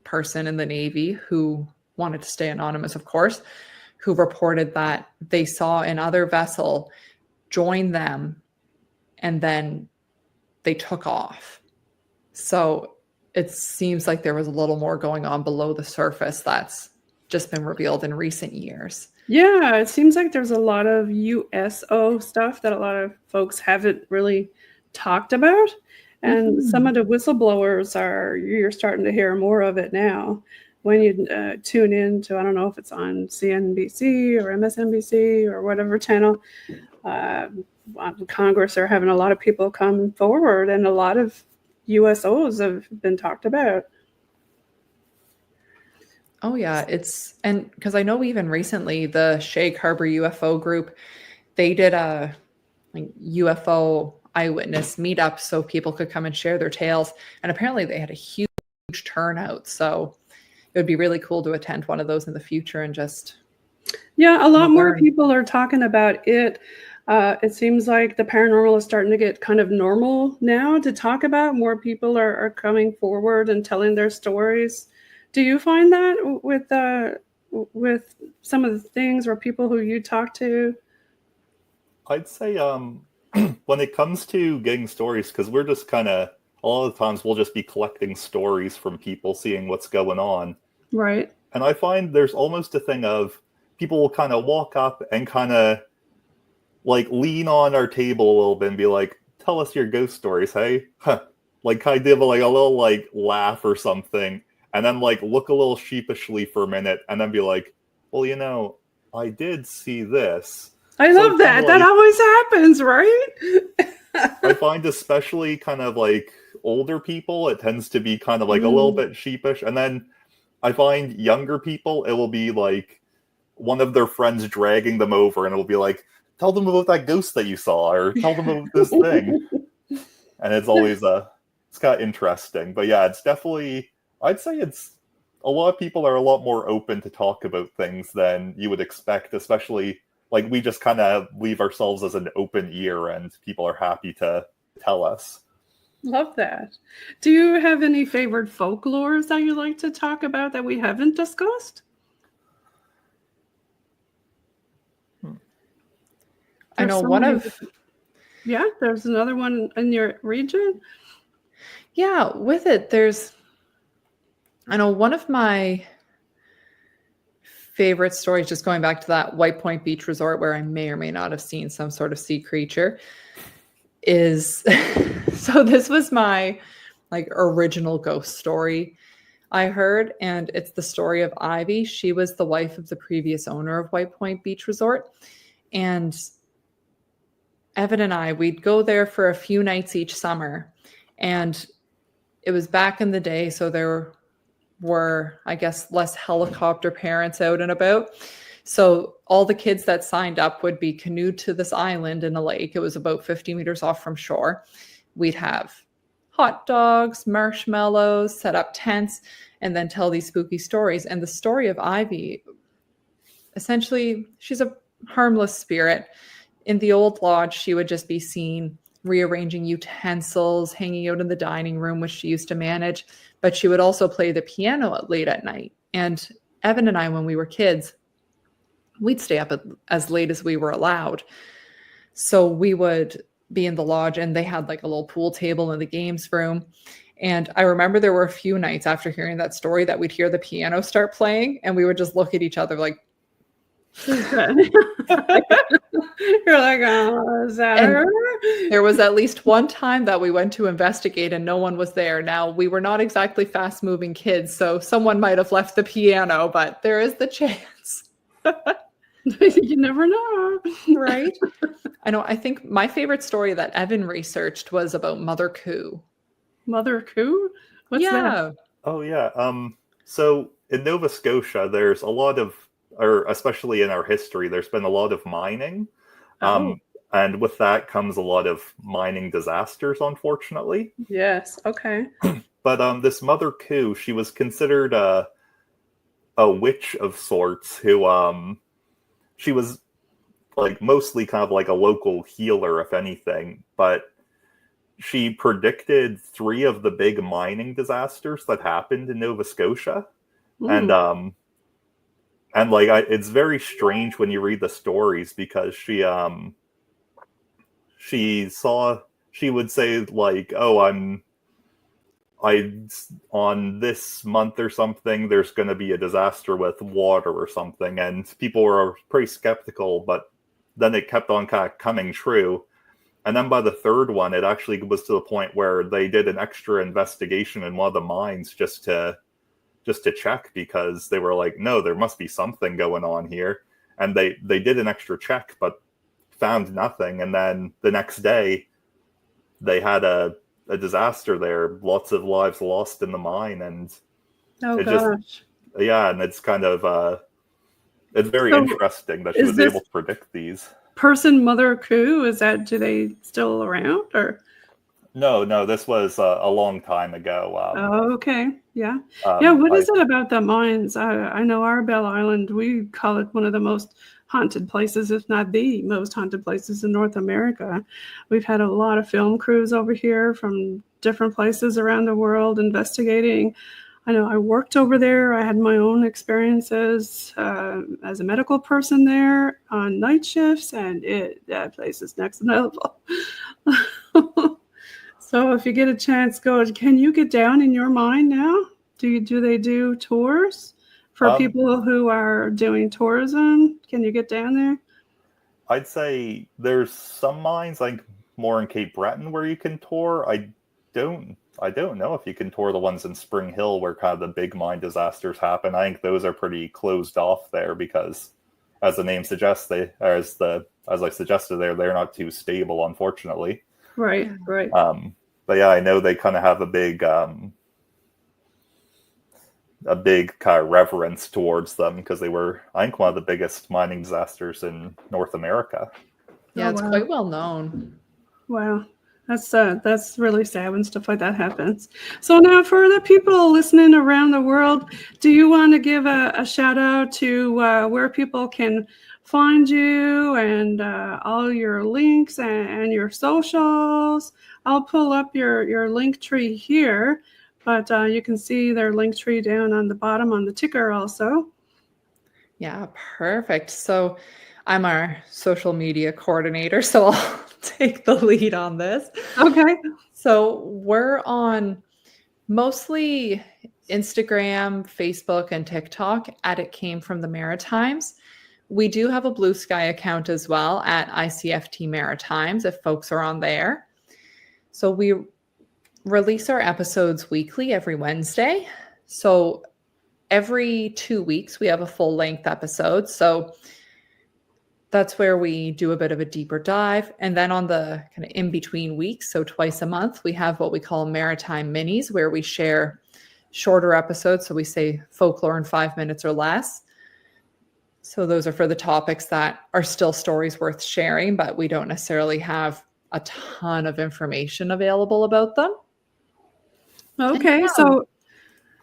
person in the Navy who wanted to stay anonymous, of course, who reported that they saw another vessel join them and then they took off. So it seems like there was a little more going on below the surface that's just been revealed in recent years. Yeah, it seems like there's a lot of USO stuff that a lot of folks haven't really talked about. And some of the whistleblowers you're starting to hear more of it now. When you tune in to, I don't know if it's on CNBC or MSNBC or whatever channel, Congress are having a lot of people come forward, and a lot of USOs have been talked about. Oh yeah, and because I know even recently the Shag Harbor UFO group, they did a UFO eyewitness meetup so people could come and share their tales, and apparently they had a huge turnout. So it would be really cool to attend one of those in the future and just a lot more people are talking about it. It seems like the paranormal is starting to get kind of normal now to talk about. More people are coming forward and telling their stories. Do you find that with some of the things or people who you talk to? I'd say when it comes to getting stories, because we're just kind of, a lot of the times we'll just be collecting stories from people, seeing what's going on. Right. And I find there's almost a thing of people will kind of walk up and kind of lean on our table a little bit and be like, tell us your ghost stories, hey? Huh. Kind of a little laugh or something. And then look a little sheepishly for a minute and then be like, well, I did see this. I love that. That always happens, right? I find especially kind of older people, it tends to be kind of a little bit sheepish. And then I find younger people, it will be one of their friends dragging them over and it will be like, tell them about that ghost that you saw or tell them about this thing. And it's always it's kind of interesting. But yeah, it's definitely, I'd say it's a lot of people are a lot more open to talk about things than you would expect, especially we just kind of leave ourselves as an open ear and people are happy to tell us. Love that. Do you have any favorite folklores that you like to talk about that we haven't discussed? I know one of... Yeah, there's another one in your region. Yeah, with it, I know one of my favorite stories, just going back to that White Point Beach resort where I may or may not have seen some sort of sea creature, is so this was my original ghost story I heard, and it's the story of Ivy. She was the wife of the previous owner of White Point Beach Resort, and Evan and I, we'd go there for a few nights each summer, and it was back in the day, so there were, I guess, less helicopter parents out and about. So all the kids that signed up would be canoed to this island in a lake. It was about 50 meters off from shore. We'd have hot dogs, marshmallows, set up tents, and then tell these spooky stories. And the story of Ivy, essentially, she's a harmless spirit. In the old lodge, she would just be seen rearranging utensils, hanging out in the dining room, which she used to manage. But she would also play the piano late at night. And Evan and I, when we were kids, we'd stay up as late as we were allowed. So we would be in the lodge, and they had like a little pool table in the games room. And I remember there were a few nights after hearing that story that we'd hear the piano start playing, and we would just look at each other like, You're like, oh, is that and her? there was at least one time that we went to investigate and no one was there. Now, we were not exactly fast-moving kids, so someone might have left the piano, but there is the chance. You never know. Right? I know. I think my favorite story that Evan researched was about Mother Coo. Mother Coo? What's that? Oh, yeah. So in Nova Scotia, there's a lot of, or especially in our history, there's been a lot of mining. And with that comes a lot of mining disasters, unfortunately. Yes. Okay. But this Mother Coo, she was considered a witch of sorts who, she was like mostly kind of like a local healer, if anything, but she predicted 3 of the big mining disasters that happened in Nova Scotia. Ooh. And like, it's very strange when you read the stories because she would say like, oh, on this month or something, there's going to be a disaster with water or something. And people were pretty skeptical, but then it kept on kind of coming true. And then by the 3rd one, it actually was to the point where they did an extra investigation in one of the mines just to check, because they were like, no, there must be something going on here. And they did an extra check, but found nothing. And then the next day, they had a disaster there, lots of lives lost in the mine, and and it's kind of it's very interesting that she was able to predict these. Person Mother Coo, do they still around, or? No, this was a long time ago. Okay, yeah. What is it about the mines? I know our Bell Island, we call it one of the most haunted places, if not the most haunted places in North America. We've had a lot of film crews over here from different places around the world investigating. I know I worked over there. I had my own experiences as a medical person there on night shifts, and that place is next level. So if you get a chance, can you get down in your mine now? Do they do tours? For people who are doing tourism, can you get down there? I'd say there's some mines, like more in Cape Breton, where you can tour. I don't know if you can tour the ones in Spring Hill where kind of the big mine disasters happen. I think those are pretty closed off there because, as the name suggests, as I suggested there, they're not too stable, unfortunately. Right. But yeah, I know they kind of have a big kind of reverence towards them because they were, I think, one of the biggest mining disasters in North America. Yeah, it's quite well known. Wow. That's really sad when stuff like that happens. So now for the people listening around the world, do you want to give a shout out to where people can find you and all your links and your socials? I'll pull up your link tree here, but you can see their link tree down on the bottom on the ticker also. Yeah, perfect. So I'm our social media coordinator, so I'll take the lead on this. Okay. So we're on mostly Instagram, Facebook, and TikTok at It Came From The Maritimes. We do have a Blue Sky account as well at ICFT Maritimes if folks are on there. So we release our episodes weekly every Wednesday. So every 2 weeks, we have a full-length episode. So that's where we do a bit of a deeper dive. And then on the kind of in-between weeks, so twice a month, we have what we call Maritime Minis, where we share shorter episodes. So we say folklore in 5 minutes or less. So those are for the topics that are still stories worth sharing, but we don't necessarily have a ton of information available about them. Okay, Yeah. so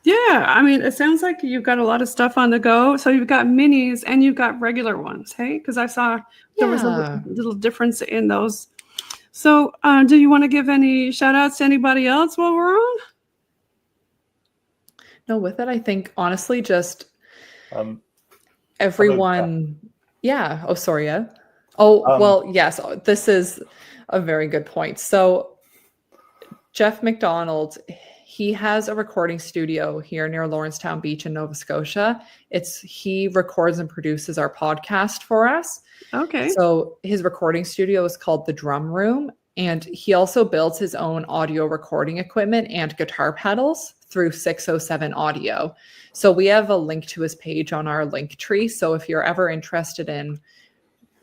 yeah, I mean, it sounds like you've got a lot of stuff on the go. So you've got minis and you've got regular ones, hey? Because I saw there was a Yeah. little difference in those. So, do you want to give any shout outs to anybody else while we're on? No, with it, I think honestly, just Um, everyone. Yeah. Oh, sorry. Yeah. Oh, well, yes. This is a very good point. So, Jeff McDonald, he has a recording studio here near Lawrencetown Beach in Nova Scotia. He records and produces our podcast for us. Okay. So his recording studio is called The Drum Room, and he also builds his own audio recording equipment and guitar pedals through 607 Audio. So we have a link to his page on our link tree. So if you're ever interested in,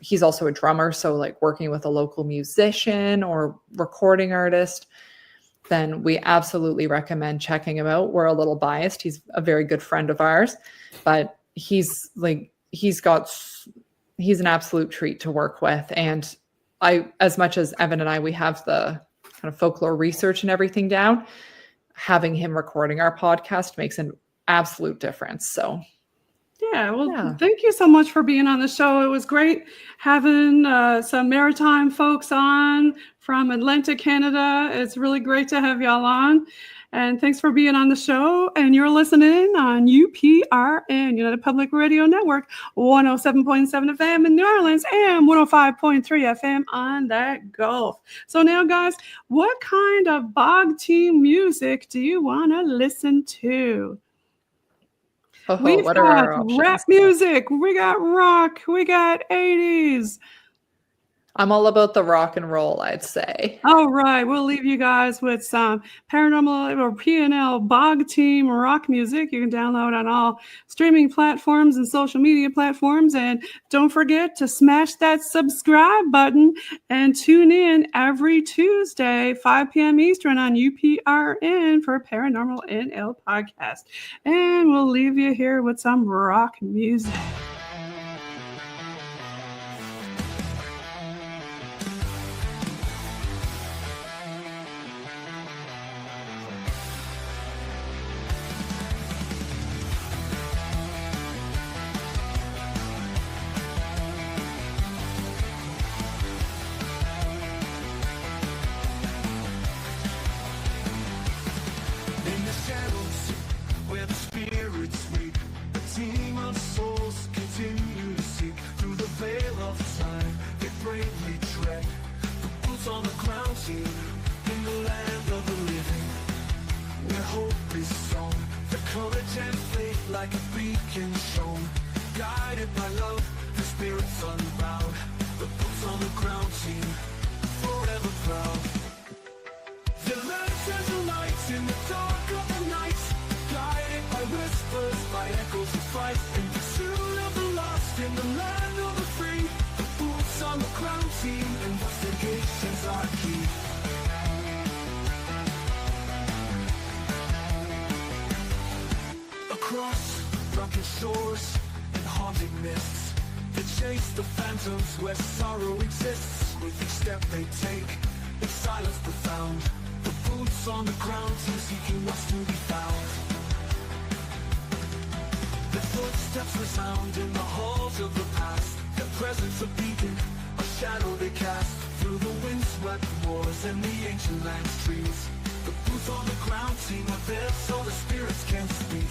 he's also a drummer, so like working with a local musician or recording artist, then we absolutely recommend checking him out. We're a little biased. He's a very good friend of ours, but he's an absolute treat to work with. And as much as Evan and I, we have the kind of folklore research and everything down, having him recording our podcast makes an absolute difference. So yeah, well, thank you so much for being on the show. It was great having some maritime folks on from Atlantic, Canada. It's really great to have y'all on. And thanks for being on the show. And you're listening on UPRN, United Public Radio Network, 107.7 FM in New Orleans and 105.3 FM on that Gulf. So now, guys, what kind of bog team music do you want to listen to? We've what are got our options? rap music, we got rock, we got 80s. I'm all about the rock and roll, I'd say. All right, we'll leave you guys with some paranormal or PNL bog team rock music. You can download on all streaming platforms and social media platforms. And don't forget to smash that subscribe button and tune in every Tuesday, 5 p.m. Eastern on UPRN for Paranormal NL podcast. And we'll leave you here with some rock music. Shores and haunting mists that chase the phantoms where sorrow exists. With each step they take, it's silence profound. The boots on the ground seem seeking what's to be found. Their footsteps resound in the halls of the past. Their presence a beacon, a shadow they cast through the windswept moors and the ancient land's trees. The boots on the ground seem a there so the spirits can speak.